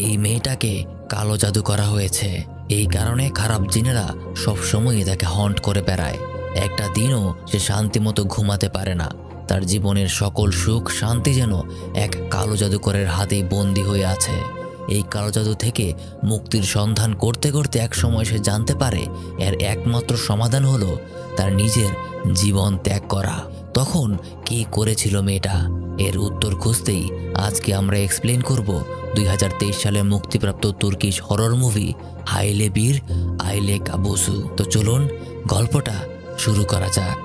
এই মেয়েটাকে কালো জাদু করা হয়েছে। এই কারণে খারাপ জিনেরা সবসময়ই তাকে হন্ট করে বেড়ায়। একটা দিনও সে শান্তিমতো ঘুমাতে পারে না। তার জীবনের সকল সুখ শান্তি যেন এক কালো জাদুকরের হাতেই বন্দী হয়ে আছে। এই কালো জাদু থেকে মুক্তির সন্ধান করতে করতে এক সময় সে জানতে পারে এর একমাত্র সমাধান হলো তার নিজের জীবন ত্যাগ করা। তখন কি করেছিল মেয়েটা? এর উত্তর খুঁজতেই আজকে আমরা এক্সপ্লেন করব 2023 সালে মুক্তিপ্রাপ্ত তুর্কিশ হরর মুভি হাইলে বীর আইলে কাবুসু। তো চলুন গল্পটা শুরু করা যাক।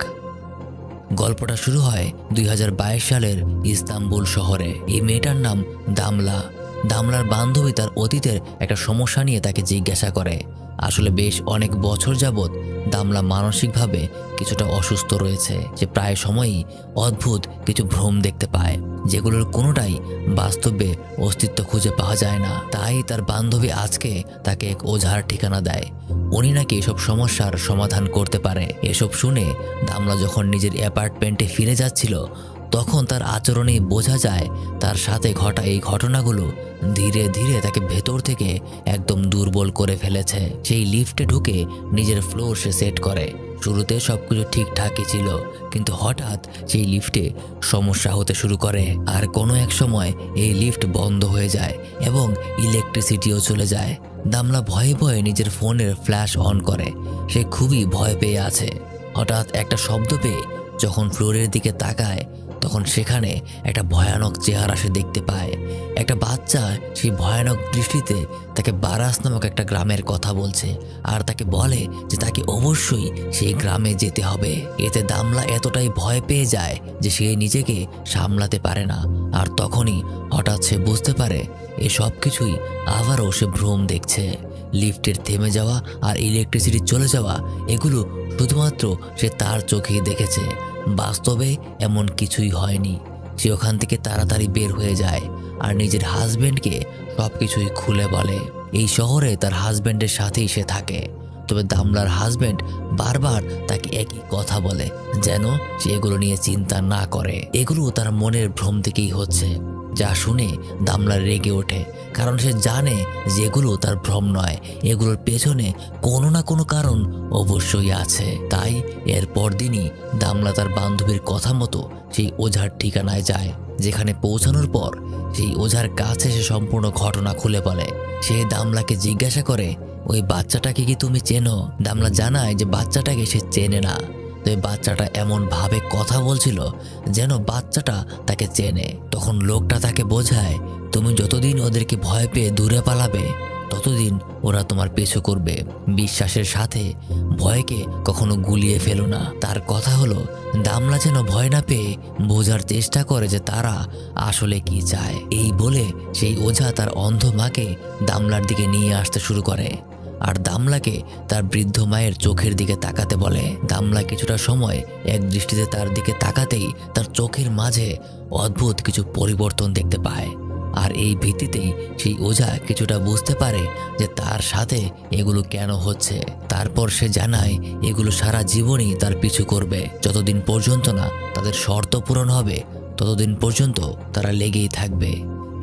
গল্পটা শুরু হয় 2022 সালের ইস্তাম্বুল শহরে। এই মেয়েটার নাম দামলা। দামলার বান্ধবী তার অতীতের একটা সমস্যা নিয়ে তাকে জিজ্ঞাসা করে। আসলে বেশ অনেক বছর যাবৎ দামলা মানসিকভাবে কিছুটা অসুস্থ রয়েছে। যে প্রায় সময়ই অদ্ভুত কিছু ভ্রম দেখতে পায়, যেগুলোর কোনোটাই বাস্তবে অস্তিত্ব খুঁজে পাওয়া যায় না। তাই তার বান্ধবী আজকে তাকে এক ওঝার ঠিকানা দেয়। উনি নাকি এসব সমস্যার সমাধান করতে পারে। এসব শুনে দামলা যখন নিজের অ্যাপার্টমেন্টে ফিরে যাচ্ছিল, তখন তার আচরণেই বোঝা যায় তার সাথে ঘটা এই ঘটনাগুলো ধীরে ধীরে তাকে ভেতর থেকে একদম দুর্বল করে ফেলেছে। সেই লিফটে ঢুকে নিজের ফ্লোর সে সেট করে। শুরুতে সবকিছু ঠিকঠাকই ছিল, কিন্তু হঠাৎ সেই লিফটে সমস্যা হতে শুরু করে। আর কোনো এক সময় এই লিফট বন্ধ হয়ে যায় এবং ইলেকট্রিসিটিও চলে যায়। দামলা ভয়ে ভয়ে নিজের ফোনের ফ্ল্যাশ অন করে। সে খুবই ভয় পেয়ে আছে। হঠাৎ একটা শব্দ পেয়ে যখন ফ্লোরের দিকে তাকায়, তখন সেখানে একটা ভয়ানক চেহারা সে দেখতে পায়। একটা বাচ্চা সেই ভয়ানক দৃষ্টিতে তাকে বারাস নামক একটা গ্রামের কথা বলছে, আর তাকে বলে যে তাকে অবশ্যই সেই গ্রামে যেতে হবে। এতে দামলা এতটাই ভয় পেয়ে যায় যে সে নিজেকে সামলাতে পারে না। আর তখনই হঠাৎ সে বুঝতে পারে এ সব কিছুই আবারও সে ভ্রম দেখছে। লিফটের থেমে যাওয়া আর ইলেকট্রিসিটি চলে যাওয়া, এগুলো শুধুমাত্র সে তার চোখেই দেখেছে। বাস্তবে এমন কিছুই হয়নি। সে ওখান থেকে তাড়াতাড়ি বের হয়ে যায় আর নিজের হাজবেন্ডকে সবকিছুই খুলে বলে। এই শহরে তার হাজবেন্ডের সাথেই সে থাকে, তবে দামলার হাজবেন্ড বারবার তাকে একই কথা বলে যেন সে এগুলো নিয়ে চিন্তা না করে। এগুলো তার মনের ভ্রম থেকেই হচ্ছে। যা শুনে দামলা রেগে ওঠে, কারণ সে জানে যে এগুলো তার ভ্রম নয়, এগুলোর পেছনে কোনো না কোনো কারণ অবশ্যই আছে। তাই এর পরদিনই দামলা তার বান্ধবীর কথা মতো সেই ওঝার ঠিকানায় যায়। যেখানে পৌঁছানোর পর সেই ওঝার কাছে সে সম্পূর্ণ ঘটনা খুলে বলে। সে দামলাকে জিজ্ঞাসা করে, ওই বাচ্চাটাকে কি তুমি চেনো? দামলা জানায় যে বাচ্চাটাকে সে চেনে না। তো এই বাচ্চাটা এমন ভাবে কথা বলছিল যেন বাচ্চাটা তাকে চেনে। তখন লোকটা তাকে বোঝায়, তুমি যতদিন ওদেরকে ভয় পেয়ে দূরে পালাবে, ততদিন ওরা তোমার পিছু করবে। বিশ্বাসের সাথে ভয়কে কখনো গুলিয়ে ফেলো না। তার কথা হলো দামলা যেন ভয় না পেয়ে বোঝার চেষ্টা করে যে তারা আসলে কি চায়। এই বলে সেই ওঝা তার অন্ধ মাকে দামলার দিকে নিয়ে আসতে শুরু করে আর দামলাকে তার বৃদ্ধ মায়ের চোখের দিকে তাকাতে বলে। দামলা কিছুটা সময় এক দৃষ্টিতে তার দিকে তাকাতেই তার চোখের মাঝে অদ্ভুত কিছু পরিবর্তন দেখতে পায়। আর এই ভিত্তিতেই সেই ওঝা কিছুটা বুঝতে পারে যে তার সাথে এগুলো কেন হচ্ছে। তারপর সে জানায় এগুলো সারা জীবনই তার পিছু করবে। যতদিন পর্যন্ত না তাদের শর্ত পূরণ হবে, ততদিন পর্যন্ত তারা লেগেই থাকবে।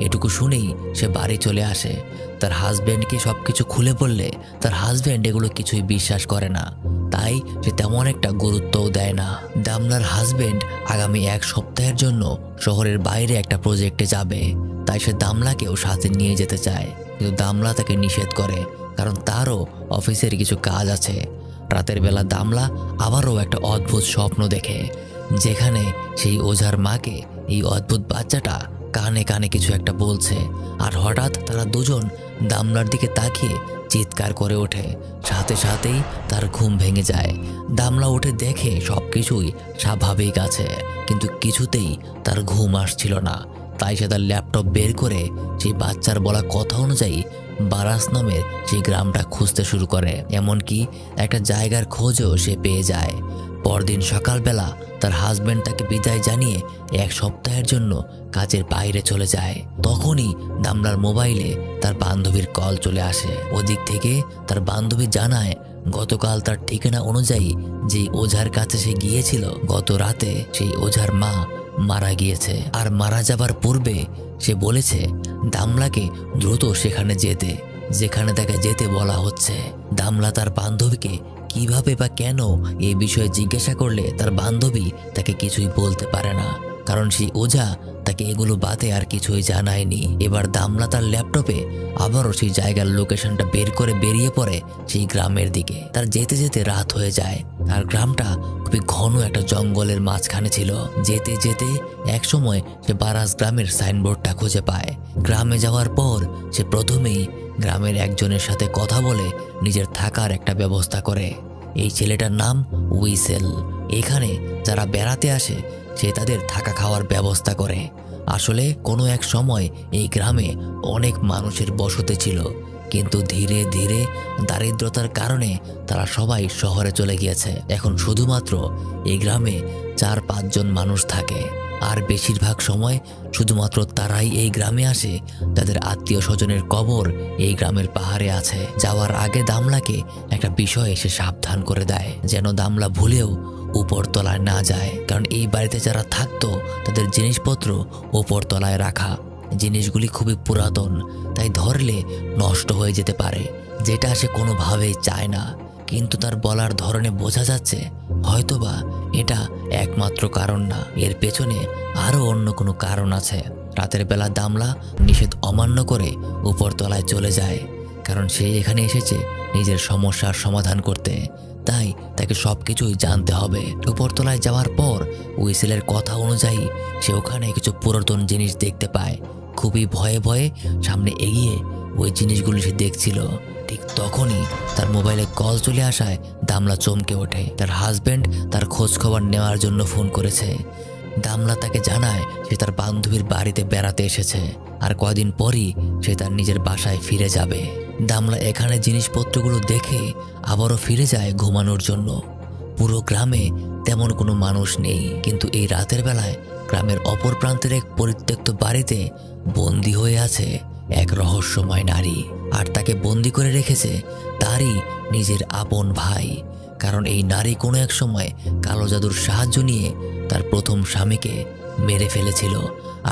এটুকু শুনেই সে বাড়ি চলে আসে। তার হাজব্যান্ডকে সবকিছু খুলে বললে তার হাজব্যান্ড এগুলো কিছুই বিশ্বাস করে না, তাই সে তেমন একটা গুরুত্বও দেয় না। দামলার হাজব্যান্ড আগামী এক সপ্তাহের জন্য শহরের বাইরে একটা প্রজেক্টে যাবে, তাই সে দামলাকেও সাথে নিয়ে যেতে চায়, কিন্তু দামলা তাকে নিষেধ করে, কারণ তারও অফিসের কিছু কাজ আছে। রাতের বেলা দামলা আবারও একটা অদ্ভুত স্বপ্ন দেখে, যেখানে সেই ওঝার মাকে এই অদ্ভুত বাচ্চাটা কানে কানে কিছু একটা বলছে। আর হঠাৎ তারা দুজন দামলার দিকে তাকিয়ে চিৎকার করে ওঠে। সাথে সাথেই তার ঘুম ভেঙে যায়। দামলা উঠে দেখে সবকিছুই স্বাভাবিক আছে, কিন্তু কিছুতেই তার ঘুম আসছিল না। তাই সে তার ল্যাপটপ বের করে সেই বাচ্চার বলা কথা অনুযায়ী বারাস নামের সেই গ্রামটা খুঁজতে শুরু করে। এমনকি একটা জায়গার খোঁজও সে পেয়ে যায়। পরদিন সকালবেলা তার হাজব্যান্ড তাকে বিদায় জানিয়ে এক সপ্তাহের জন্য কাজের বাইরে চলে যায়। তখনই দামলার মোবাইলে তার বান্ধবীর কল চলে আসে। ওদিক থেকে তার বান্ধবী জানায় গতকাল তার ঠিকানা অনুযায়ী যেই ওঝার কাছে সে গিয়েছিল, গত রাতে সেই ওঝার মা মারা গিয়েছে। আর মারা যাবার পূর্বে সে বলেছে দামলাকে দ্রুত সেখানে যেতে, যেখানে তাকে যেতে বলা হচ্ছে। দামলা তার বান্ধবীকে কিভাবে বা কেন এই বিষয়ে জিজ্ঞাসা করলে তার বান্ধবী তাকে কিছুই বলতে পারে না, কারণ সেই ওঝা তাকে এগুলো বাদে আর কিছুই জানায়নি। এবার দামলা তার ল্যাপটপে আবারও সেই জায়গার লোকেশনটা বের করে বেরিয়ে পড়ে সেই গ্রামের দিকে। তার যেতে যেতে রাত হয়ে যায়। আর গ্রামটা খুবই ঘন একটা জঙ্গলের মাঝখানে ছিল। যেতে যেতে এক সময় সে বারাস গ্রামের সাইনবোর্ডটা খুঁজে পায়। গ্রামে যাওয়ার পর সে প্রথমেই গ্রামের একজনের সাথে কথা বলে নিজের থাকার একটা ব্যবস্থা করে। এই ছেলেটার নাম উইসেল। এখানে যারা বেড়াতে আসে সে তাদের থাকা খাওয়ার ব্যবস্থা করে। আসলে কোনো এক সময় এই গ্রামে অনেক মানুষের বসতি ছিল, কিন্তু ধীরে ধীরে দারিদ্রতার কারণে তারা সবাই শহরে চলে গিয়েছে। এখন শুধুমাত্র এই গ্রামে 4-5 জন মানুষ থাকে। আর বেশিরভাগ সময় শুধুমাত্র তারাই এই গ্রামে আসে যাদের আত্মীয় স্বজনের কবর এই গ্রামের পাহাড়ে আছে। যাওয়ার আগে দামলাকে একটা বিষয়ে সে সাবধান করে দেয়, যেন দামলা ভুলেও উপরতলায় না যায়। কারণ এই বাড়িতে যারা থাকতো তাদের জিনিসপত্র উপরতলায় রাখা। জিনিসগুলি খুবই পুরাতন, তাই ধরলে নষ্ট হয়ে যেতে পারে, যেটা সে কোনোভাবেই চায় না। কিন্তু তার বলার ধরনে বোঝা যাচ্ছে হয়তোবা এটা একমাত্র কারণ না, এর পেছনে আরও অন্য কোনো কারণ আছে। রাতের বেলা দামলা নিষেধ অমান্য করে উপরতলায় চলে যায়, কারণ সে এখানে এসেছে নিজের সমস্যার সমাধান করতে, তাই তাকে সবকিছুই জানতে হবে। উপরতলায় যাওয়ার পর উইসেলের কথা অনুযায়ী সে ওখানে কিছু পুরাতন জিনিস দেখতে পায়। খুবই ভয়ে ভয়ে সামনে এগিয়ে ওই জিনিসগুলি সে দেখছিল। ঠিক তখনই তার মোবাইলে কল চলে আসায় দামলা চমকে ওঠে। তার হাজব্যান্ড তার খোঁজ খবর নেওয়ার জন্য ফোন করেছে। দামলা তাকে জানায় সে তার বান্ধবীর বাড়িতে বেড়াতে এসেছে, আর কয়দিন পরই সে তার নিজের বাসায় ফিরে যাবে। দামলা এখানে জিনিসপত্রগুলো দেখে আবারও ফিরে যায় ঘুমানোর জন্য। পুরো গ্রামে তেমন কোনো মানুষ নেই, কিন্তু এই রাতের বেলায় গ্রামের অপর প্রান্তের এক পরিত্যক্ত বাড়িতে বন্দী হয়ে আছে এক রহস্যময় নারী। আর তাকে বন্দী করে রেখেছে তারই নিজের আপন ভাই, কারণ এই নারী কোনো এক সময় কালো জাদুর সাহায্য নিয়ে তার প্রথম স্বামীকে মেরে ফেলেছিল।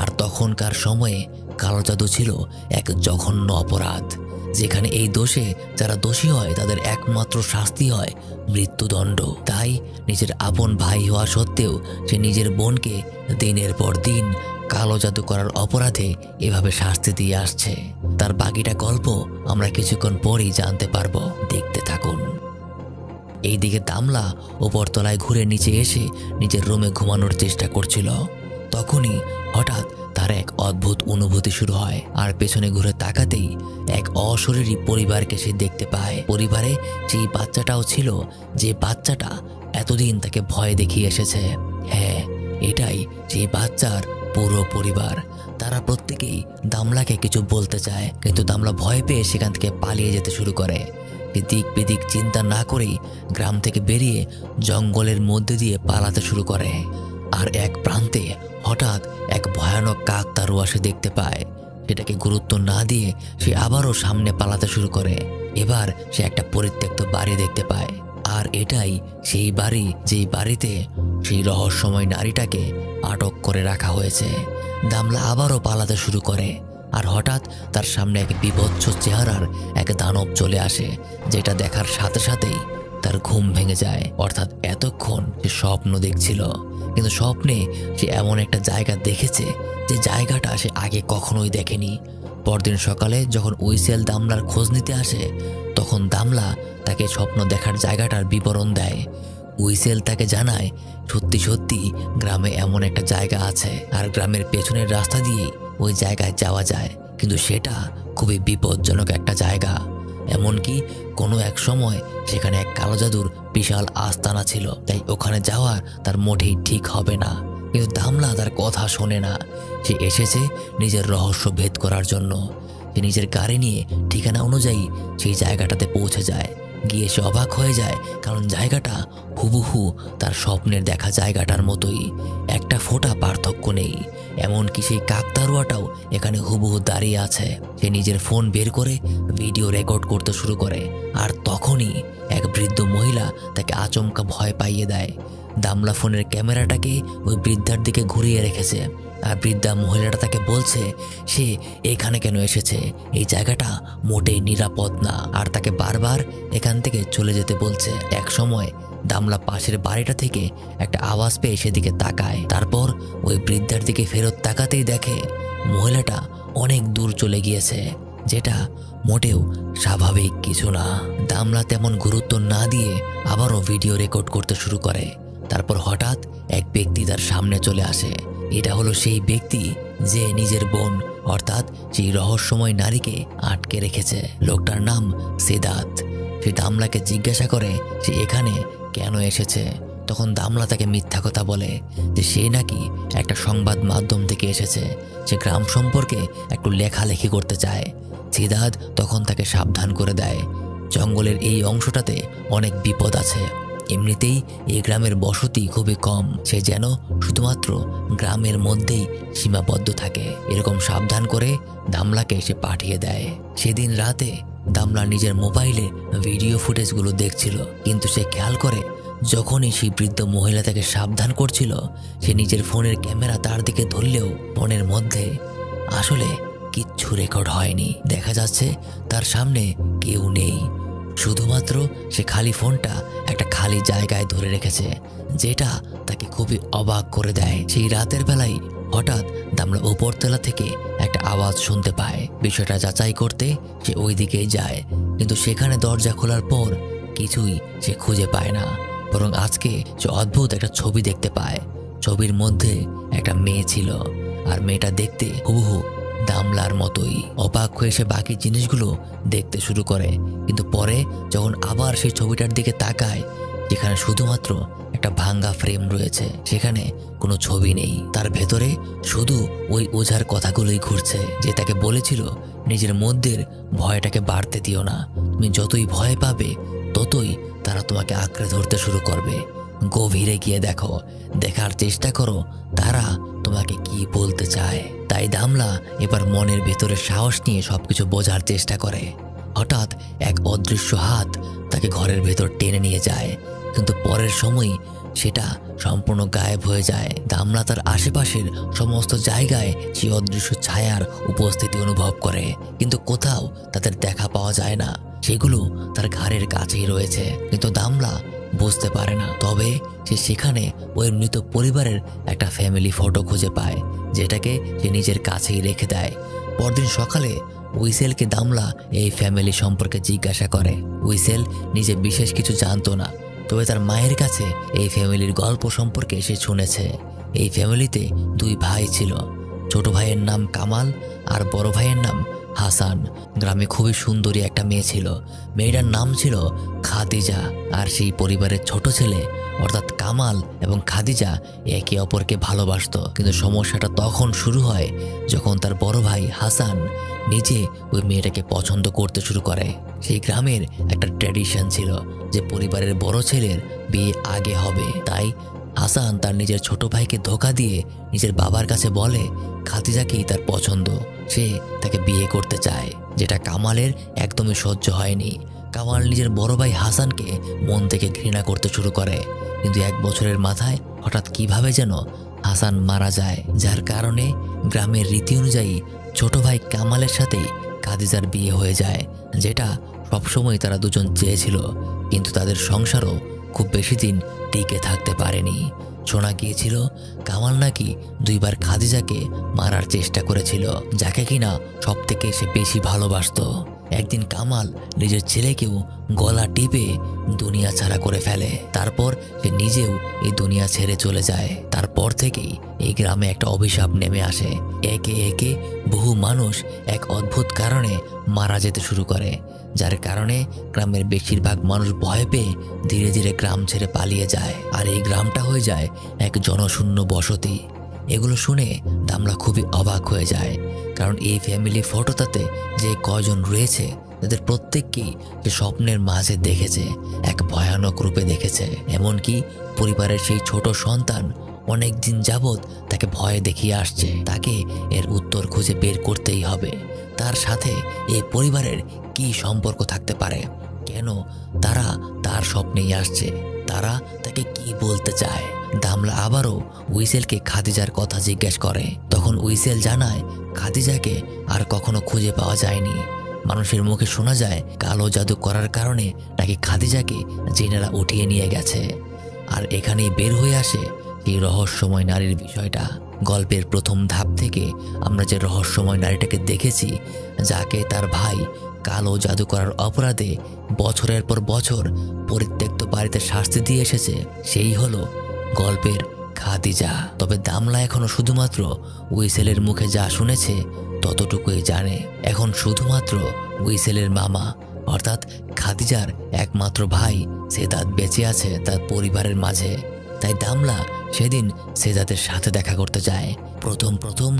আর তখনকার সময়ে কালো জাদু ছিল এক জঘন্য অপরাধ, যেখানে এই দোষে যারা দোষী হয় তাদের একমাত্র শাস্তি হয় মৃত্যুদণ্ড। তাই নিজের আপন ভাই হওয়া সত্ত্বেও সে নিজের বোনকে দিনের পর দিন কালো জাদু করার অপরাধে এভাবে শাস্তি দিয়ে আসছে। তার বাকিটা গল্প আমরা কিছুক্ষণ পরেই জানতে পারবো, দেখতে থাকুন। এইদিকে দামলা উপরতলায় ঘুরে নিচে এসে নিজের রুমে ঘুমানোর চেষ্টা করছিল। তখনই হঠাৎ তার এক অদ্ভুত অনুভূতি শুরু হয়। আর পেছনে ঘুরে তাকাতেই এক অশরীরী পরিবারকে সে দেখতে পায়। পরিবারে সেই বাচ্চাটাও ছিল, যে বাচ্চাটা এতদিন তাকে ভয় দেখিয়ে এসেছে। হ্যাঁ, এটাই সেই বাচ্চার পুরো পরিবার। তারা প্রত্যেকেই দামলাকে কিছু বলতে চায়, কিন্তু দামলা ভয় পেয়ে সেখান থেকে পালিয়ে যেতে শুরু করে। দিক বিদিক চিন্তা না করেই গ্রাম থেকে বেরিয়ে জঙ্গলের মধ্যে দিয়ে পালাতে শুরু করে। আর এক প্রান্তে হঠাৎ এক ভয়ানক কাকতাড়ুয়া সে দেখতে পায়। সেটাকে গুরুত্ব না দিয়ে সে আবারও সামনে পালাতে শুরু করে। এবার সে একটা পরিত্যক্ত বাড়ি দেখতে পায়, আর এটাই সেই বাড়ি যেই বাড়িতে সেই রহস্যময় নারীটাকে আটক করে রাখা হয়েছে। দামলা আবারও পালাতে শুরু করে, আর হঠাৎ তার সামনে এক বিভৎস চেহারার এক দানব চলে আসে, যেটা দেখার সাথে সাথেই তার ঘুম ভেঙে যায়। অর্থাৎ এতক্ষণ সে স্বপ্ন দেখছিল, কিন্তু স্বপ্নে সে এমন একটা জায়গা দেখেছে যে জায়গাটা সে আগে কখনোই দেখেনি। পরদিন সকালে যখন উইসেল দামলার খোঁজ নিতে আসে, তখন দামলা তাকে স্বপ্ন দেখার জায়গাটার বিবরণ দেয়। উইসেল তাকে জানায় সত্যি সত্যি গ্রামে এমন একটা জায়গা আছে, আর গ্রামের পেছনের রাস্তা দিয়ে ওই জায়গায় যাওয়া যায়, কিন্তু সেটা খুবই বিপজ্জনক একটা জায়গা। এমনকি কোনো এক সময় সেখানে এক কালো জাদুর বিশাল আস্তানা ছিল, তাই ওখানে যাওয়া তার মোটেই ঠিক হবে না। কিন্তু দামলা তার কথা শোনে না। সে এসেছে নিজের রহস্য ভেদ করার জন্য। সে নিজের গাড়ি নিয়ে ঠিকানা অনুযায়ী সেই জায়গাটাতে পৌঁছে যায়। গিয়ে সে অবাক হয়ে যায়, কারণ জায়গাটা হুবহু তার স্বপ্নের দেখা জায়গাটার মতোই, একটা ফোঁটা পার্থক্য নেই। এমনকি সেই কাকতাড়ুয়াটাও এখানে হুবহু দাঁড়িয়ে আছে। সে নিজের ফোন বের করে ভিডিও রেকর্ড করতে শুরু করে, আর তখনই এক বৃদ্ধ মহিলা তাকে আচমকা ভয় পাইয়ে দেয়। দামলা ফোনের ক্যামেরাটাকে ওই বৃদ্ধার দিকে ঘুরিয়ে রেখেছে। আর বৃদ্ধা মহিলাটা তাকে বলছে সে এখানে কেন এসেছে, এই জায়গাটা মোটেই নিরাপদ না, আর তাকে বারবার এখান থেকে চলে যেতে বলছে। এক সময় দামলা পাশের বাড়িটা থেকে একটা আওয়াজ পেয়ে সেদিকে তাকায়। তারপর ওই বৃদ্ধার দিকে ফেরত তাকাতেই দেখে মহিলাটা অনেক দূর চলে গিয়েছে, যেটা মোটেও স্বাভাবিক কিছু না। দামলা তেমন গুরুত্ব না দিয়ে আবারও ভিডিও রেকর্ড করতে শুরু করে। তারপর হঠাৎ এক ব্যক্তি তার সামনে চলে আসে। এটা হলো সেই ব্যক্তি যে নিজের বোন অর্থাৎ সেই রহস্যময় নারীকে আটকে রেখেছে। লোকটার নাম সিদ্ধার্থ। সে দামলাকে জিজ্ঞাসা করে সে এখানে কেন এসেছে। তখন দামলা তাকে মিথ্যা কথা বলে যে সে নাকি একটা সংবাদ মাধ্যম থেকে এসেছে, সে গ্রাম সম্পর্কে একটু লেখালেখি করতে চায়। সিদ্ধার্থ তখন তাকে সাবধান করে দেয় জঙ্গলের এই অংশটাতে অনেক বিপদ আছে, এমনিতেই এই গ্রামের বসতি খুবই কম, সে যেন শুধুমাত্র গ্রামের মধ্যেই সীমাবদ্ধ থাকে। এরকম সাবধান করে দামলাকে সে পাঠিয়ে দেয়। সেদিন রাতে দামলা নিজের মোবাইলে ভিডিও ফুটেজগুলো দেখছিল, কিন্তু সে খেয়াল করে যখনই সেই বৃদ্ধ মহিলা তাকে সাবধান করছিল সে নিজের ফোনের ক্যামেরা তার দিকে ধরলেও ফোনের মধ্যে আসলে কিচ্ছু রেকর্ড হয়নি। দেখা যাচ্ছে তার সামনে কেউ নেই, শুধুমাত্র সে খালি ফোনটা একটা খালি জায়গায় ধরে রেখেছে, যেটা তাকে খুবই অবাক করে দেয়। সেই রাতের বেলায় হঠাৎ দামলা উপরতলা থেকে একটা আওয়াজ শুনতে পায়। বিষয়টা যাচাই করতে সে ওই দিকেই যায়, কিন্তু সেখানে দরজা খোলার পর কিছুই সে খুঁজে পায় না, বরং আজকে সে অদ্ভুত একটা ছবি দেখতে পায়। ছবির মধ্যে একটা মেয়ে ছিল, আর মেয়েটা দেখতে হুবহু দামলার মতোই। অবাক হয়ে সে বাকি জিনিসগুলো দেখতে শুরু করে, কিন্তু পরে যখন আবার সেই ছবিটার দিকে তাকায় যেখানে শুধুমাত্র একটা ভাঙ্গা ফ্রেম রয়েছে, সেখানে কোনো ছবি নেই। তার ভেতরে শুধু ওই ওঝার কথাগুলোই ঘুরছে, যে তাকে বলেছিল নিজের মধ্যের ভয়টাকে বাড়তে দিও না, তুমি যতই ভয় পাবে ততই তারা তোমাকে আঁকড়ে ধরতে শুরু করবে। গভীরে গিয়ে দেখো, দেখার চেষ্টা করো তারা তোমাকে কি বলতে চায়। তাই দামলা এবার মনের ভেতরে সাহস নিয়ে সবকিছু বোঝার চেষ্টা করে। হঠাৎ এক অদৃশ্য হাত তাকে ঘরের ভেতর টেনে নিয়ে যায়, কিন্তু পরের সময় সেটা সম্পূর্ণ গায়েব হয়ে যায়। দামলা তার আশেপাশের সমস্ত জায়গায় সেই অদৃশ্য ছায়ার উপস্থিতি অনুভব করে, কিন্তু কোথাও তাদের দেখা পাওয়া যায় না। সেগুলো তার ঘাড়ের কাছেই রয়েছে, কিন্তু দামলা বুঝতে পারে না। তবে সে সেখানে ওই মৃত পরিবারের একটা ফ্যামিলি ফটো খুঁজে পায়, যেটাকে সে নিজের কাছেই রেখে দেয়। পরদিন সকালে উইসেলকে দামলা এই ফ্যামিলি সম্পর্কে জিজ্ঞাসা করে। উইসেল নিজে বিশেষ কিছু জানতো না, তবে তার মায়ের কাছে এই ফ্যামিলির গল্প সম্পর্কে সে শুনেছে। এই ফ্যামিলিতে দুই ভাই ছিল, ছোট ভাইয়ের নাম কামাল আর বড় ভাইয়ের নাম হাসান। গ্রামে খুবই সুন্দরী একটা মেয়ে ছিল, মেয়েটার নাম ছিল খাদিজা। আর সেই পরিবারের ছোট ছেলে অর্থাৎ কামাল এবং খাদিজা একে অপরকে ভালোবাসতো, কিন্তু সমস্যাটা তখন শুরু হয় যখন তার বড় ভাই হাসান নিজে ওই মেয়েটাকে পছন্দ করতে শুরু করে। সেই গ্রামের একটা ট্র্যাডিশন ছিল যে পরিবারের বড় ছেলের বিয়ে আগে হবে, তাই হাসান তার নিজের ছোট ভাইকে ধোঁকা দিয়ে নিজের বাবার কাছে বলে খাদিজাকেই তার পছন্দ, সে তাকে বিয়ে করতে চায়, যেটা কামালের একদমই সহ্য হয়নি। কামাল নিজের বড় ভাই হাসানকে মন থেকে ঘৃণা করতে শুরু করে, কিন্তু 1 বছরের মাথায় হঠাৎ কিভাবে যেন হাসান মারা যায়, যার কারণে গ্রামের রীতি অনুযায়ী ছোট ভাই কামালের সাথেই খাদিজার বিয়ে হয়ে যায়, যেটা সবসময় তারা দুজন চেয়েছিল। কিন্তু তাদের সংসারও খুব বেশি দিন টিকে থাকতে পারেনি। শোনা গিয়েছিল কামাল নাকি 2 বার খাদিজাকে মারার চেষ্টা করেছিল, যাকে কিনা সব থেকে সে বেশি ভালোবাসতো। একদিন কামাল নিজের ছেলেকেও গলা টিপে দুনিয়া ছাড়া করে ফেলে, তারপর সে নিজেও এই দুনিয়া ছেড়ে চলে যায়। তারপর থেকেই এই গ্রামে একটা অভিশাপ নেমে আসে, একে একে বহু মানুষ এক অদ্ভুত কারণে মারা যেতে শুরু করে, যার কারণে গ্রামের বেশিরভাগ মানুষ ভয় পেয়ে ধীরে ধীরে গ্রাম ছেড়ে পালিয়ে যায়, আর এই গ্রামটা হয়ে যায় এক জনশূন্য বসতি। এগুলো শুনে দামলা খুবই অবাক হয়ে যায়, কারণ এই ফ্যামিলি ফটোটাতে যে কয়জন রয়েছে তাদের প্রত্যেককেই সে স্বপ্নের মাঝে দেখেছে, এক ভয়ানক রূপে দেখেছে। এমনকি পরিবারের সেই ছোট সন্তান অনেক দিন যাবৎ তাকে ভয় দেখিয়ে আসছে, তাকে এর উত্তর খুঁজে বের করতেই হবে। তার সাথে এই পরিবারের কি সম্পর্ক থাকতে পারে, কেন তারা তার স্বপ্নেই আসছে, তারা তাকে কি বলতে চায়। দামলা আবারও উইসেলকে খাদিজার কথা জিজ্ঞেস করে। তখন উইসেল জানায় খাদিজাকে আর কখনো খুঁজে পাওয়া যায়নি। মানুষের মুখে শোনা যায় কালো জাদু করার কারণে নাকি খাদিজাকে জিনেরা উঠিয়ে নিয়ে গেছে। আর এখানেই বের হয়ে আসে এই রহস্যময় নারীর বিষয়টা। গল্পের প্রথম ধাপ থেকে আমরা যে রহস্যময় নারীটাকে দেখেছি, যাকে তার ভাই কালো জাদু করার অপরাধে বছরের পর বছর পরিত্যক্ত বাড়িতে শাস্তি দিয়ে এসেছে, সেই হলো গল্পের খাদিজা। তবে দামলা এখনো শুধুমাত্র উইসেলের মুখে যা শুনেছে ততটুকুই জানে। এখন শুধুমাত্র উইসেলের মামা অর্থাৎ খাদিজার একমাত্র ভাই সেদাত বেঁচে আছে তার পরিবারের মাঝে। তাই দামলা সেদিন সেদাতের সাথে দেখা করতে যায়। প্রথম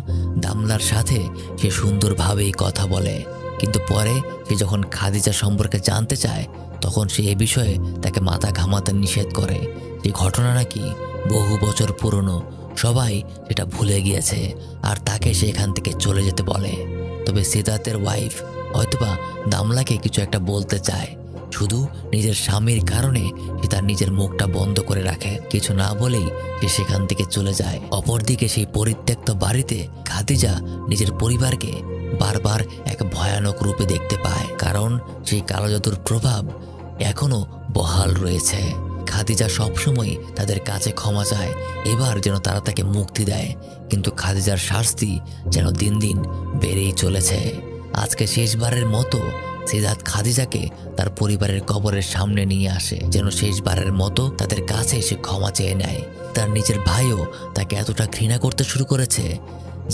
দামলার সাথে সে সুন্দরভাবেই কথা বলে, কিন্তু পরে সে যখন খাদিজা সম্পর্কে জানতে চায় তখন সে এ বিষয়ে তাকে মাথা ঘামাতে নিষেধ করে। যে ঘটনা নাকি বহু বছর পুরনো, সবাই সেটা ভুলে গিয়েছে আর তাকে সে এখান থেকে চলে যেতে বলে। তবে সেদাতের ওয়াইফ হয়তোবা দামলাকে কিছু একটা বলতে চায়, শুধু নিজের স্বামীর কারণে সে তার নিজের মুখটা বন্ধ করে রাখে। কিছু না বলেই সে সেখান থেকে চলে যায়। অপরদিকে সেই পরিত্যক্ত বাড়িতে খাদিজা নিজের পরিবারকে বারবার এক ভয়ানক রূপে দেখতে পায়, কারণ সেই কালো জাদুর প্রভাব এখনো বহাল রয়েছে। খাদিজা সবসময় তাদের কাছে ক্ষমা চায়, এবার যেন তারা তাকে মুক্তি দেয়, কিন্তু খাদিজার শাস্তি যেন দিন দিন বেড়েই চলেছে। আজকে শেষবারের মতো সেদাত খাদিজাকে তার পরিবারের কবরের সামনে নিয়ে আসে, যেন শেষবারের মতো তাদের কাছে এসে ক্ষমা চেয়ে নেয়। তার নিজের ভাইও তাকে এতটা ঘৃণা করতে শুরু করেছে,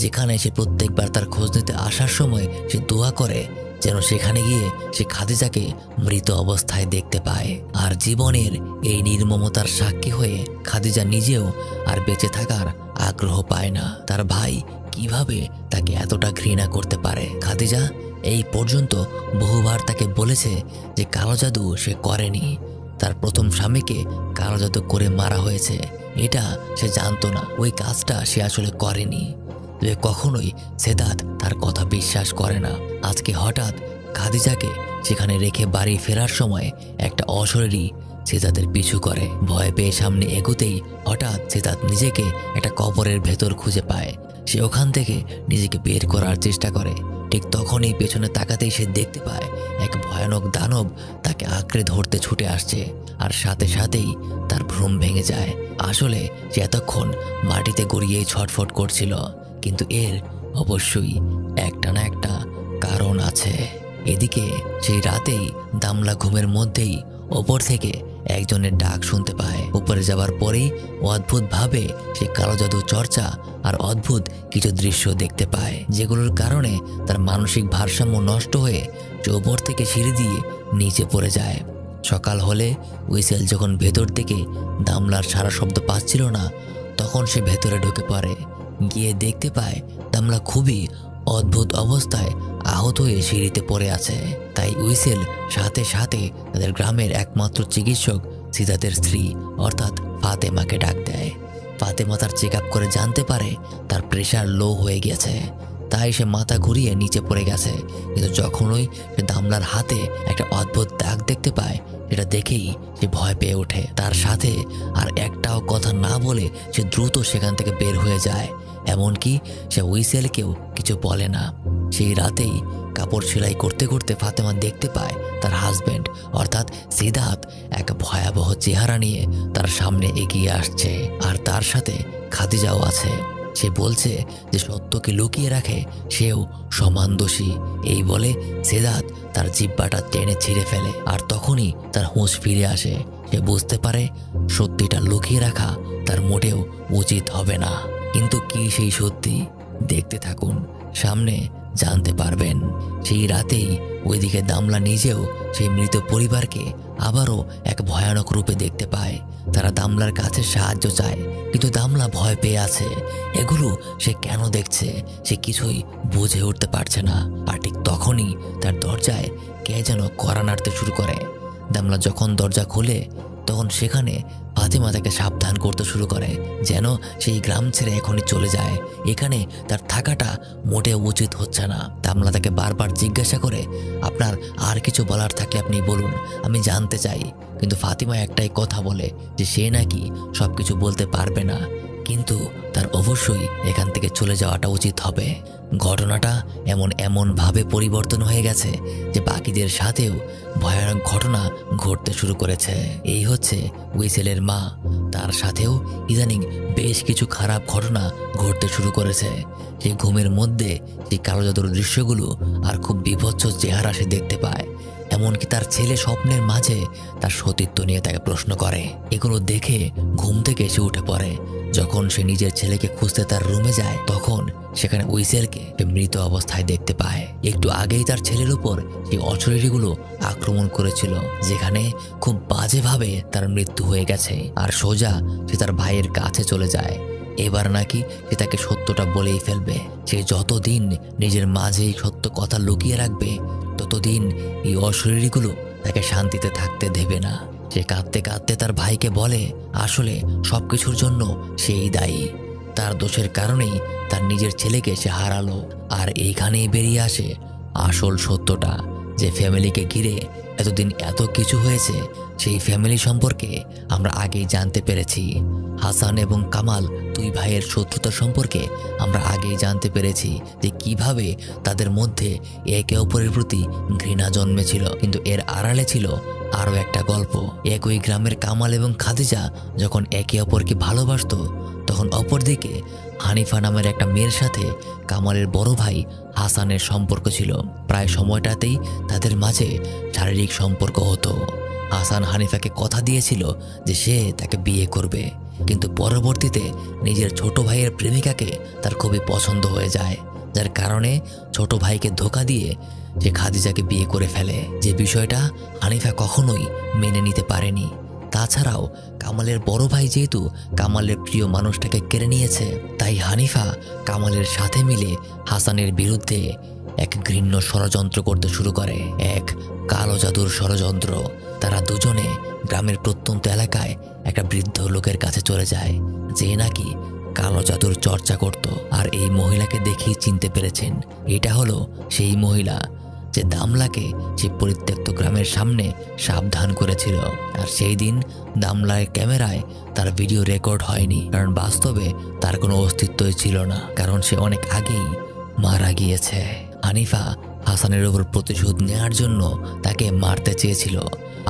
যেখানে সে প্রত্যেকবার তার খোঁজ নিতে আসার সময় সে দোয়া করে যেন সেখানে গিয়ে সে খাদিজাকে মৃত অবস্থায় দেখতে পায়। আর জীবনের এই নির্মমতার সাক্ষী হয়ে খাদিজা নিজেও আর বেঁচে থাকার আগ্রহ পায় না। তার ভাই কিভাবে তাকে এতটা ঘৃণা করতে পারে? খাদিজা এই পর্যন্ত বহুবার তাকে বলেছে যে কালো জাদু সে করেনি, তার প্রথম স্বামীকে কালো জাদু করে মারা হয়েছে, এটা সে জানতো না, ওই কাজটা সে আসলে করেনি। কখনোই সেদাত তার কথা বিশ্বাস করে না। আজকে হঠাৎ খাদিজাকে সেখানে রেখে বাড়ি ফেরার সময় একটা অশরীরী সেদাতের পিছু করে। ভয় পেয়ে সামনে এগোতেই হঠাৎ সেদাত নিজেকে একটা কবরের ভেতর খুঁজে পায়। সে ওখান থেকে নিজেকে বের করার চেষ্টা করে। ঠিক তখনই পেছনে তাকাতেই সে দেখতে পায় এক ভয়ানক দানব তাকে আঁকড়ে ধরতে ছুটে আসছে, আর সাথে সাথেই তার ভ্রম ভেঙে যায়। আসলে সে এতক্ষণ মাটিতে গড়িয়েই ছটফট করছিল, কিন্তু এর অবশ্যই একটা না একটা কারণ আছে। এদিকে সেই রাতেই দামলা ঘুমের মধ্যেই ওপর থেকে একজনের ডাক শুনতে পায়। উপরে যাবার পরেই অদ্ভুতভাবে সে কালো জাদু চর্চা আর অদ্ভুত কিছু দৃশ্য দেখতে পায়, যেগুলোর কারণে তার মানসিক ভারসাম্য নষ্ট হয়ে সে ওপর থেকে সিঁড়ি দিয়ে নিচে পড়ে যায়। সকাল হলে উইসেল যখন ভেতর থেকে দামলার সারা শব্দ পাচ্ছিল না, তখন সে ভেতরে ঢুকে পড়ে। গিয়ে দেখতে পায় দামলা খুবই অদ্ভুত অবস্থায় আহত হয়ে সিঁড়িতে পড়ে আছে। তাই উইসেল সাথে সাথে তাদের গ্রামের একমাত্র চিকিৎসক সিদাতের স্ত্রী অর্থাৎ ফাতেমাকে ডাক দেয়। ফাতেমা তার চেক আপ করে জানতে পারে তার প্রেশার লো হয়ে গেছে, তাই সে মাথা ঘুরিয়ে নিচে পড়ে গেছে। কিন্তু যখনই সে দামলার হাতে একটা অদ্ভুত দাগ দেখতে পায়, সেটা দেখেই সে ভয় পেয়ে ওঠে। তার সাথে আর একটাও কথা না বলে সে দ্রুত সেখান থেকে বের হয়ে যায়, এমনকি সে উইসেলকেও কিছু বলে না। সেই রাতেই কাপড় সেলাই করতে করতে ফাতেমা দেখতে পায় তার হাজবেন্ড অর্থাৎ সিদাত এক ভয়াবহ চেহারা নিয়ে তার সামনে এগিয়ে আসছে, আর তার সাথে খাদিজাও আছে। সে বলছে যে সত্যকে লুকিয়ে রাখে সেও সমান দোষী। এই বলে সিদাত তার জিহ্বাটা টেনে ছিঁড়ে ফেলে, আর তখনই তার হুঁশ ফিরে আসে। সে বুঝতে পারে সত্যিটা লুকিয়ে রাখা তার মোটেও উচিত হবে না। কিন্তু কি সেই সত্যি? দেখতে থাকুন, সামনে জানতে পারবেন। সেই রাতেই ওইদিকে দামলা নিজেও সেই মৃত পরিবারকে আবারও এক ভয়ানক রূপে দেখতে পায়। তারা দামলার কাছে সাহায্য চায়, কিন্তু দামলা ভয় পেয়ে আছে। এগুলো সে কেন দেখছে সে কিছুই বুঝে উঠতে পারছে না। আর ঠিক তখনই তার দরজায় কে যেন কড়া নাড়তে শুরু করে। দামলা যখন দরজা খুলে তখন সেখানে ফাতিমা তাকে সাবধান করতে শুরু করে যেন সেই গ্রাম ছেড়ে এখনই চলে যায়। এখানে তার থাকাটা মোটেও উচিত হচ্ছে না। দামলা তাকে বারবার জিজ্ঞাসা করে, আপনার আর কিছু বলার থাকলে আপনি বলুন, আমি জানতে চাই। কিন্তু ফাতিমা একটাই কথা বলে যে সে নাকি সব কিছু বলতে পারবে না, কিন্তু তার অবশ্যই এখান থেকে চলে যাওয়াটা উচিত হবে। ঘটনাটা এমনভাবে পরিবর্তন হয়ে গেছে যে বাকিদের সাথেও ভয়ানক ঘটনা ঘটতে শুরু করেছে। এই হচ্ছে উইসেলের মা, তার সাথেও ইদানিং বেশ কিছু খারাপ ঘটনা ঘটতে শুরু করেছে। সে ঘুমের মধ্যে সেই কালো জাদুর দৃশ্যগুলো আর খুব বীভৎস চেহারা সে দেখতে পায়। এমনকি তার ছেলে স্বপ্নের মাঝে তার সতীত্ব নিয়ে তাকে প্রশ্ন করে। এগুলো দেখে ঘুম থেকে সে উঠে পড়ে। যখন সে নিজের ছেলেকে খুঁজতে তার রুমে যায় তখন সেখানে উইসেলকে মৃত অবস্থায় দেখতে পায়। একটু আগেই তার ছেলের উপর সেই অশরীরীগুলো আক্রমণ করেছিল, যেখানে খুব বাজেভাবে তার মৃত্যু হয়ে গেছে। আর সোজা সে তার ভাইয়ের কাছে চলে যায়। এবার নাকি সে তাকে সত্যটা বলেই ফেলবে। সে যতদিন নিজের মাঝে এই সত্য কথা লুকিয়ে রাখবে ততদিন এই অশরীরীগুলো তাকে শান্তিতে থাকতে দেবে না। সে কাঁদতে কাঁদতে তার ভাইকে বলে আসলে সবকিছুর জন্য সেই দায়ী, তার দোষের কারণেই তার নিজের ছেলেকে সে হারালো। আর এইখানেই বেরিয়ে আসে আসল সত্যটা, যে ফ্যামিলিকে ঘিরে এতদিন এত কিছু হয়েছে সেই ফ্যামিলি সম্পর্কে আমরা আগেই জানতে পেরেছি। হাসান এবং কামাল দুই ভাইয়ের শত্রুতা সম্পর্কে আমরা আগেই জানতে পেরেছি যে কিভাবে তাদের মধ্যে একে অপরের প্রতি ঘৃণা জন্মেছিল। কিন্তু এর আড়ালে ছিল আরও একটা গল্প। একই গ্রামের কামাল এবং খাদিজা যখন একে অপরকে ভালোবাসতো তখন অপরদিকে হানিফা নামের একটা মেয়ের সাথে কামালের বড় ভাই হাসানের সম্পর্ক ছিল। প্রায় সময়টাতেই তাদের মাঝে শারীরিক সম্পর্ক হতো। হাসান হানিফাকে কথা দিয়েছিল যে সে তাকে বিয়ে করবে, কিন্তু পরবর্তীতে নিজের ছোট ভাইয়ের প্রেমিকাকে তার খুবই পছন্দ হয়ে যায়, যার কারণে ছোট ভাইকে ধোঁকা দিয়ে সে খাদিজাকে বিয়ে করে ফেলে। যে বিষয়টা হানিফা কখনোই মেনে নিতে পারেনি। তাছাড়াও কামালের বড় ভাই যেহেতু কামালের প্রিয় মানুষটাকে কেড়ে নিয়েছে, তাই হানিফা কামালের সাথে মিলে হাসানের বিরুদ্ধে এক ঘৃণ্য ষড়যন্ত্র করতে শুরু করে, এক কালো জাদুর ষড়যন্ত্র। তারা দুজনে গ্রামের প্রত্যন্ত এলাকায় একটা বৃদ্ধ লোকের কাছে চলে যায়, যে নাকি কালো জাদুর চর্চা করত। আর এই মহিলাকে দেখেই চিনতে পেরেছেন এটা হলো সেই মহিলা যে দামলাকে সে পরিত্যক্ত গ্রামের সামনে সাবধান করেছিল। আর সেই দিন দামলার ক্যামেরায় তার ভিডিও রেকর্ড হয়নি, কারণ বাস্তবে তার কোনো অস্তিত্বই ছিল না, কারণ সে অনেক আগেই মারা গিয়েছে। হানিফা হাসানের উপর প্রতিশোধ নেওয়ার জন্য তাকে মারতে চেয়েছিল,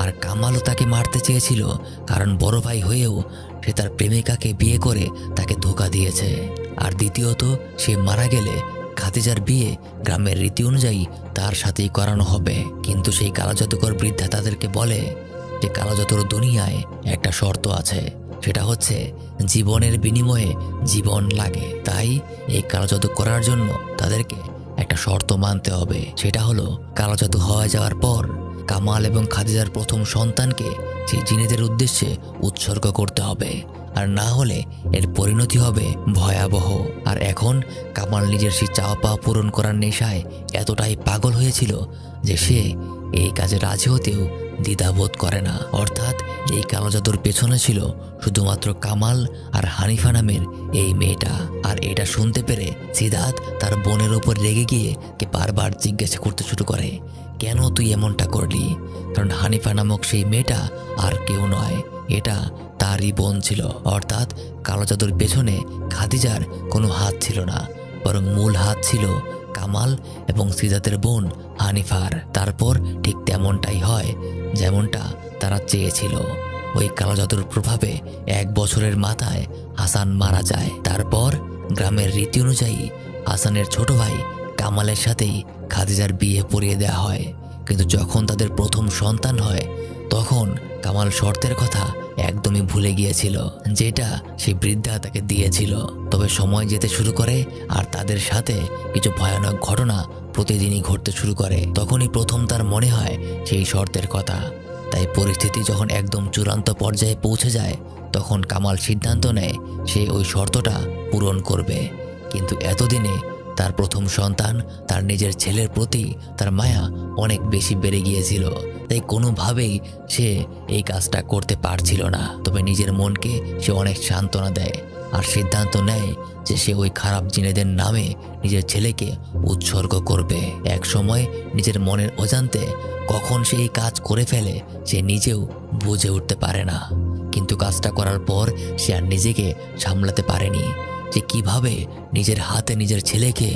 আর কামালও তাকে মারতে চেয়েছিল, কারণ বড় ভাই হয়েও সে তার প্রেমিকাকে বিয়ে করে তাকে ধোঁকা দিয়েছে। আর দ্বিতীয়ত, সে মারা গেলে খাদিজার বিয়ে গ্রামের রীতি অনুযায়ী তার সাথেই করানো হবে। কিন্তু সেই কালো জাদুকর বৃদ্ধা তাদেরকে বলে যে কালো জাদুর দুনিয়ায় একটা শর্ত আছে, সেটা হচ্ছে জীবনের বিনিময়ে জীবন লাগে। তাই এই কালো জাদু করার জন্য তাদেরকে একটা শর্ত মানতে হবে, সেটা হলো কালো জাদু হয়ে যাওয়ার পর কামাল এবং খাদিজার প্রথম সন্তানকে সেই জিনেদের উদ্দেশ্যে উৎসর্গ করতে হবে, আর না হলে এর পরিণতি হবে ভয়াবহ। আর এখন কামাল নিজের সেই চাওয়া পাওয়া পূরণ করার নেশায় এতটাই পাগল হয়েছিল যে সে এই কাজে রাজি হতেও দ্বিধাবোধ করে না। অর্থাৎ এই কালো জাদুর পেছনে ছিল শুধুমাত্র কামাল আর হানিফা নামের এই মেয়েটা। আর এটা শুনতে পেরে সিদ্ধার্থ তার বোনের ওপর রেগে গিয়ে বারবার জিজ্ঞাসা করতে শুরু করে, কেন তুই এমনটা করলি? কারণ হানিফা নামক সেই মেয়েটা আর কেউ নয়, এটা তারই বোন ছিল। অর্থাৎ কালো জাদুর পেছনে খাদিজার কোনো হাত ছিল না, বরং মূল হাত ছিল কামাল এবং সিদ্ধার্থের বোন হানিফার। তারপর ঠিক তেমনটাই হয় যেমনটা তারা চেয়েছিল। ওই কালো জাদুর প্রভাবে 1 বছরের মাথায় হাসান মারা যায়। তারপর গ্রামের রীতি অনুযায়ী হাসানের ছোট ভাই কামালের সাথেই খাদিজার বিয়ে পড়িয়ে দেওয়া হয়। কিন্তু যখন তাদের প্রথম সন্তান হয় তখন কামাল শর্তের কথা একদমই ভুলে গিয়েছিল, যেটা সেই বৃদ্ধা তাকে দিয়েছিল। তবে সময় যেতে শুরু করে আর তাদের সাথে কিছু ভয়ানক ঘটনা প্রতিদিনই ঘটতে শুরু করে। তখনই প্রথম তার মনে হয় সেই শর্তের কথা। তাই পরিস্থিতি যখন একদম চূড়ান্ত পর্যায়ে পৌঁছে যায় তখন কামাল সিদ্ধান্ত নেয় সে ওই শর্তটা পূরণ করবে। কিন্তু এতদিনে তার প্রথম সন্তান, তার নিজের ছেলের প্রতি তার মায়া অনেক বেশি বেড়ে গিয়েছিল, তাই কোনোভাবেই সে এই কাজটা করতে পারছিল না। তবে নিজের মনকে সে অনেক সান্ত্বনা দেয় আর সিদ্ধান্ত নেয় যে সে ওই খারাপ জিনেদের নামে নিজের ছেলেকে উৎসর্গ করবে। এক সময় নিজের মনের অজান্তে কখন সে এই কাজ করে ফেলে সে নিজেও বুঝে উঠতে পারে না। কিন্তু কাজটা করার পর সে আর নিজেকে সামলাতে পারেনি যে কিভাবে নিজের হাতে নিজের ছেলেকে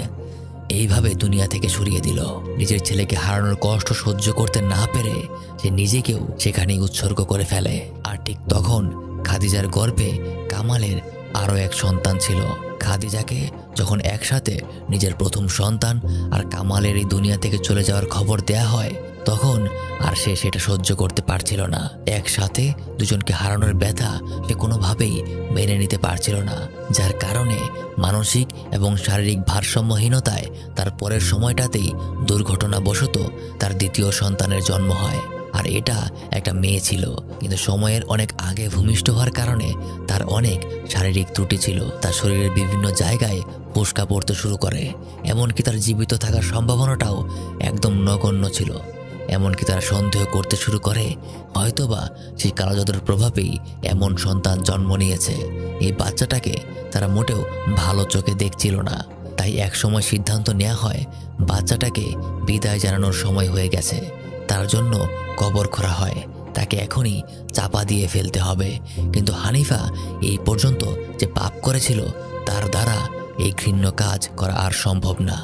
এইভাবে দুনিয়া থেকে সরিয়ে দিল। নিজের ছেলেকে হারানোর কষ্ট সহ্য করতে না পেরে সে নিজেকেও সেখানেই উৎসর্গ করে ফেলে। আর ঠিক তখন খাদিজার গর্ভে কামালের আরও এক সন্তান ছিল। খাদিজাকে যখন একসাথে নিজের প্রথম সন্তান আর কামালের এই দুনিয়া থেকে চলে যাওয়ার খবর দেয়া হয় তখন আর সে সেটা সহ্য করতে পারছিল না। একসাথে দুজনকে হারানোর ব্যথা সে কোনোভাবেই মেনে নিতে পারছিল না, যার কারণে মানসিক এবং শারীরিক ভারসাম্যহীনতায় তার পরের সময়টাতেই দুর্ঘটনাবশত তার দ্বিতীয় সন্তানের জন্ম হয়। আর এটা একটা মেয়ে ছিল, কিন্তু সময়ের অনেক আগে ভূমিষ্ঠ হওয়ার কারণে তার অনেক শারীরিক ত্রুটি ছিল। তার শরীরের বিভিন্ন জায়গায় ফোস্কা পড়তে শুরু করে, এমনকি তার জীবিত থাকার সম্ভাবনাটাও একদম নগণ্য ছিল। এমনকি তারা সন্দেহ করতে শুরু করে হয়তোবা সেই কালো জাদুর প্রভাবেই এমন সন্তান জন্ম নিয়েছে। এই বাচ্চাটাকে তারা মোটেও ভালো চোখে দেখছিল না। তাই একসময় সিদ্ধান্ত নেওয়া হয় বাচ্চাটাকে বিদায় জানানোর সময় হয়ে গেছে, তার জন্য কবর করা হয়, তাকে এখনই চাপা দিয়ে ফেলতে হবে। কিন্তু হানিফা এই পর্যন্ত যে পাপ করেছিল তার দ্বারা এই ঘৃণ্য কাজ করা আর সম্ভব না।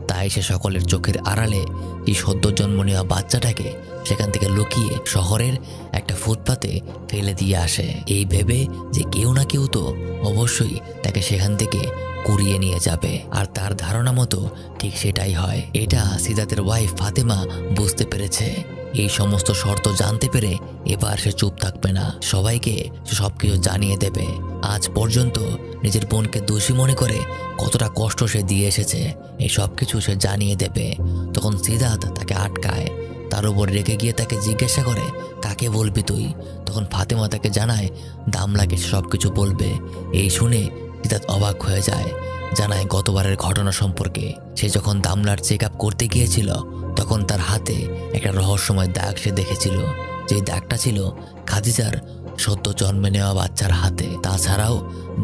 তাই সে সকলের চোখের আড়ালে এই সদ্য জন্ম নেওয়া বাচ্চাটাকে সেখান থেকে লুকিয়ে শহরের একটা ফুটপাতে ফেলে দিয়ে আসে, এই ভেবে যে কেউ না কেউ তো অবশ্যই তাকে সেখান থেকে কুড়িয়ে নিয়ে যাবে। আর তার ধারণা মতো ঠিক সেটাই হয়। এটা সিদাতের ওয়াইফ ফাতেমা বুঝতে পেরেছে। এই সমস্ত শর্ত জানতে পেরে এবার সে চুপ থাকবে না, সবাইকে সে সবকিছু জানিয়ে দেবে। আজ পর্যন্ত নিজের বোনকে দোষী মনে করে কতটা কষ্ট সে দিয়ে এসেছে এই সব কিছু সে জানিয়ে দেবে। তখন সিদাত তাকে আটকায়, তার উপর রেগে গিয়ে তাকে জিজ্ঞাসা করে কাকে বলবি তুই। তখন ফাতেমা তাকে জানায় দামলাকে সব কিছু বলবে। এই শুনে সিদাত অবাক হয়ে যায়, জানায় গতবারের ঘটনা সম্পর্কে। সে যখন দামলার চেক আপ করতে গিয়েছিল তখন তার হাতে একটা রহস্যময় দাগ সে দেখেছিল, যে দাগটা ছিল খাদিজার সদ্য জন্মে নেওয়া বাচ্চার হাতে। তাছাড়াও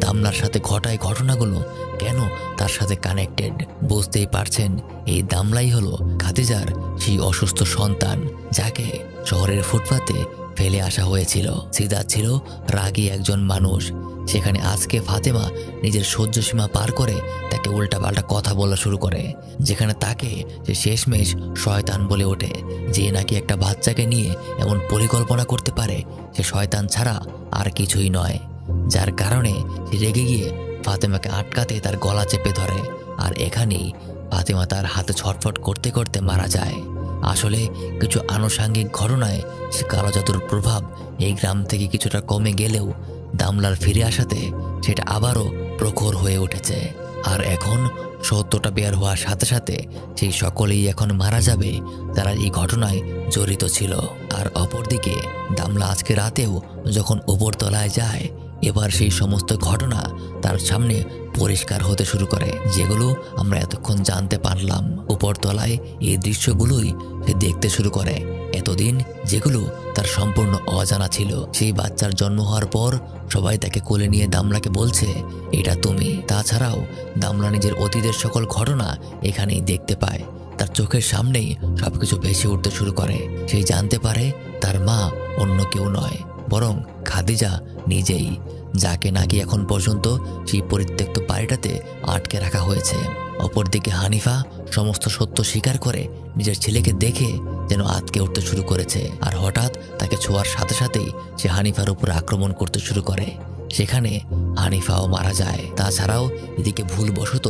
দামলার সাথে ঘটায় ঘটনাগুলো কেন তার সাথে কানেক্টেড বুঝতেই পারছেন। এই দামলাই হলো খাদিজার সেই অসুস্থ সন্তান যাকে শহরের ফুটপাতে ফেলে আসা হয়েছিল। সিদাত ছিল রাগী একজন মানুষ। সেখানে আজকে ফাতেমা নিজের সহ্য সীমা পার করে তাকে উল্টাপাল্টা কথা বলা শুরু করে, যেখানে তাকে সে শেষমেশ শয়তান বলে ওঠে। যে নাকি একটা বাচ্চাকে নিয়ে এমন পরিকল্পনা করতে পারে সে শয়তান ছাড়া আর কিছুই নয়। যার কারণে সে রেগে গিয়ে ফাতেমাকে আটকাতে তার গলা চেপে ধরে। আর এখানেই ফাতেমা তার হাতে ছটফট করতে করতে মারা যায়। আসলে কিছু আনুষাঙ্গিক ঘটনায় সে কালো জাদুর প্রভাব এই গ্রাম থেকে কিছুটা কমে গেলেও দামলার ফিরে আসাতে সেটা আবারও প্রখর হয়ে উঠেছে। আর এখন সত্যটা বের হওয়ার সাথে সাথে সেই সকলেই এখন মারা যাবে যারা এই ঘটনায় জড়িত ছিল। আর অপরদিকে দামলা আজকে রাতেও যখন উপরতলায় যায় এবার সেই সমস্ত ঘটনা তার সামনে পরিষ্কার হতে শুরু করে, যেগুলো আমরা এতক্ষণ জানতে পারলাম। উপরতলায় এই দৃশ্যগুলোই সে দেখতে শুরু করে, এতদিন যেগুলো তার সম্পূর্ণ অজানা ছিল। সেই বাচ্চার জন্ম হওয়ার পর সবাই তাকে কোলে নিয়ে দামলাকে বলছে এটা তুমি। তাছাড়াও দামলা নিজের অতীতের সকল ঘটনা এখানেই দেখতে পায়। তার চোখের সামনেই সবকিছু ভেসে উঠতে শুরু করে। সেই জানতে পারে তার মা অন্য কেউ নয় বরং খাদিজা নিজেই, যাকে নাকি এখন পর্যন্ত সেই পরিত্যক্ত বাড়িটাতে আটকে রাখা হয়েছে। অপরদিকে হানিফা সমস্ত সত্য স্বীকার করে নিজের ছেলেকে দেখে যেন আঁতকে উঠতে শুরু করেছে। আর হঠাৎ তাকে ছোঁয়ার সাথে সাথেই সে হানিফার উপর আক্রমণ করতে শুরু করে, সেখানে হানিফাও মারা যায়। তাছাড়াও এদিকে ভুলবশত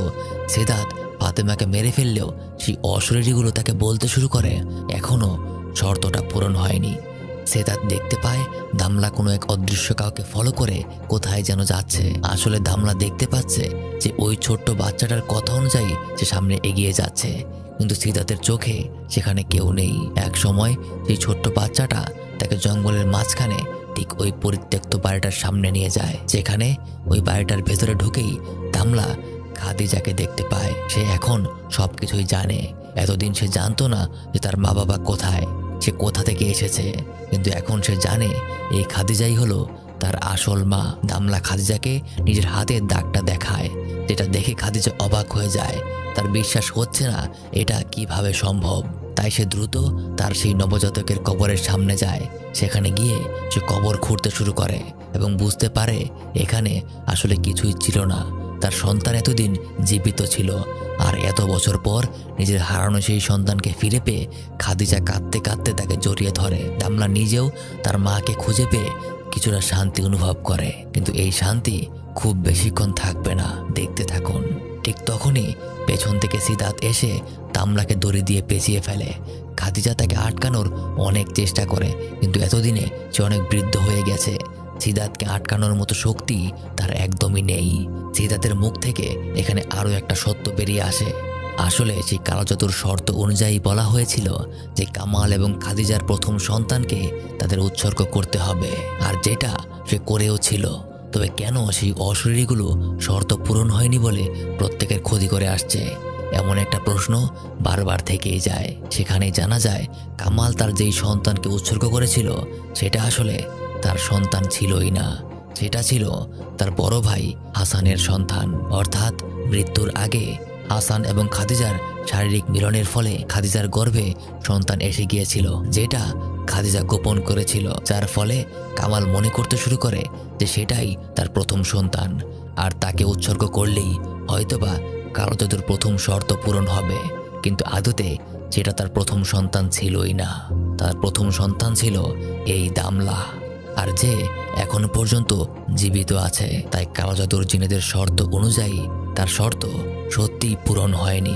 সিদাত ফাতেমাকে মেরে ফেললেও সেই অশরীরীগুলো তাকে বলতে শুরু করে এখনো শর্তটা পূরণ হয়নি। সিদাত দেখতে পায় দামলা কোনো এক অদৃশ্য কাউকে ফলো করে কোথায় যেন যাচ্ছে। আসলে দামলা দেখতে পাচ্ছে যে ওই ছোট্ট বাচ্চাটার কথা অনুযায়ী সে সামনে এগিয়ে যাচ্ছে, কিন্তু সিদাতের চোখে সেখানে কেউ নেই। এক সময় সেই ছোট্ট বাচ্চাটা তাকে জঙ্গলের মাঝখানে ঠিক ওই পরিত্যক্ত বাড়িটার সামনে নিয়ে যায়, যেখানে ওই বাড়িটার ভেতরে ঢুকেই দামলা খাদিজাকে দেখতে পায়। সে এখন সবকিছুই জানে। এতদিন সে জানতো না যে তার মা বাবা কোথায়। সে কোথা থেকে এসেছে, কিন্তু এখন সে জানে এই খাদিজাই হলো তার আসল মা। দামলা খাদিজাকে নিজের হাতের দাগটা দেখায়, যেটা দেখে খাদিজা অবাক হয়ে যায়। তার বিশ্বাস হচ্ছে না এটা কিভাবে সম্ভব। তাই সে দ্রুত তার সেই নবজাতকের কবরের সামনে যায়। সেখানে গিয়ে সে কবর খুঁড়তে শুরু করে এবং বুঝতে পারে এখানে আসলে কিছুই ছিল না। তার সন্তান এতদিন জীবিত ছিল, আর এত বছর পর নিজের হারানো সেই সন্তানকে ফিরে পেয়ে খাদিজা কাঁদতে কাঁদতে তাকে জড়িয়ে ধরে। দামলা নিজেও তার মাকে খুঁজে পেয়ে কিছুটা শান্তি অনুভব করে, কিন্তু এই শান্তি খুব বেশিক্ষণ থাকবে না। দেখতে থাকুন। ঠিক তখনই পেছন থেকে সিদাত এসে দামলাকে দড়ি দিয়ে পেঁচিয়ে ফেলে। খাদিজা তাকে আটকানোর অনেক চেষ্টা করে, কিন্তু এতদিনে সে অনেক বৃদ্ধ হয়ে গেছে। সিদাতকে আটকানোর মতো শক্তি তার একদমই নেই। সিদাতের মুখ থেকে এখানে আরও একটা সত্য বেরিয়ে আসে। আসলে সেই কালো জাদুর শর্ত অনুযায়ী বলা হয়েছিল যে কামাল এবং খাদিজার প্রথম সন্তানকে তাদের উৎসর্গ করতে হবে, আর যেটা সে করেও ছিল। তবে কেন সেই অশরীরীগুলো শর্ত পূরণ হয়নি বলে প্রত্যেকের ক্ষতি করে আসছে, এমন একটা প্রশ্ন বারবার থেকেই যায়। সেখানেই জানা যায় কামাল তার যেই সন্তানকে উৎসর্গ করেছিল সেটা আসলে তার সন্তান ছিলই না, সেটা ছিল তার বড় ভাই হাসানের সন্তান। অর্থাৎ মৃত্যুর আগে হাসান এবং খাদিজার শারীরিক মিলনের ফলে খাদিজার গর্ভে সন্তান এসে গিয়েছিল, যেটা খাদিজা গোপন করেছিল। যার ফলে কামাল মনে করতে শুরু করে যে সেটাই তার প্রথম সন্তান, আর তাকে উৎসর্গ করলেই হয়তোবা কালো জাদুর প্রথম শর্ত পূরণ হবে। কিন্তু আদতে সেটা তার প্রথম সন্তান ছিলই না। তার প্রথম সন্তান ছিল এই দামলা, আর যে এখনো পর্যন্ত জীবিত আছে। তাই কালো জাদুর জিনেদের শর্ত অনুযায়ী তার শর্ত সত্যিই পূরণ হয়নি।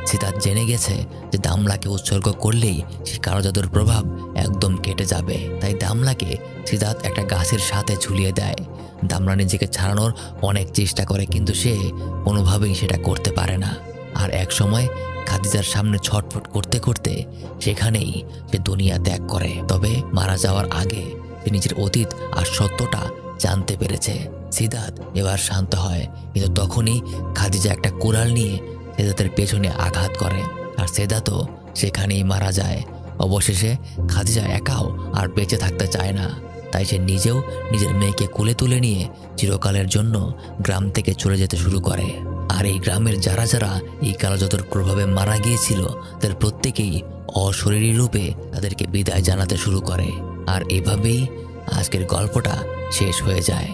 সিদাত জেনে গেছে যে দামলাকে উৎসর্গ করলেই সেই কালো জাদুর প্রভাব একদম কেটে যাবে। তাই দামলাকে সিদাত একটা গাছের সাথে ঝুলিয়ে দেয়। দামলা নিজেকে ছাড়ানোর অনেক চেষ্টা করে, কিন্তু সে কোনোভাবেই সেটা করতে পারে না। আর এক সময় খাদিজার সামনে ছটফট করতে করতে সেখানেই সে দুনিয়া ত্যাগ করে। তবে মারা যাওয়ার আগে সে নিজের অতীত আর সত্যটা জানতে পেরেছে। সিদাত এবার শান্ত হয়, কিন্তু তখনই খাদিজা একটা কুড়াল নিয়ে সিদাতের পেছনে আঘাত করে, আর সিদাতও সেখানেই মারা যায়। অবশেষে খাদিজা একাও আর বেঁচে থাকতে চায় না, তাই সে নিজেও নিজের মেয়েকে কোলে তুলে নিয়ে চিরকালের জন্য গ্রাম থেকে চলে যেতে শুরু করে। আর এই গ্রামের যারা যারা এই কালো জাদুর প্রভাবে মারা গিয়েছিল তাদের প্রত্যেকেই অশরীরী রূপে তাদেরকে বিদায় জানাতে শুরু করে। আর এভাবেই আজকের গল্পটা শেষ হয়ে যায়।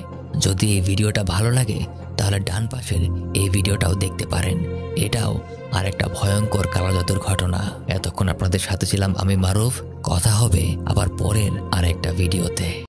যদি এই ভিডিওটা ভালো লাগে তাহলে ডান পাশের এই ভিডিওটাও দেখতে পারেন। এটাও আরেকটা ভয়ঙ্কর কালো জাদুর ঘটনা। এতক্ষণ আপনাদের সাথে ছিলাম আমি মারুফ। কথা হবে আবার পরের আরেকটা ভিডিওতে।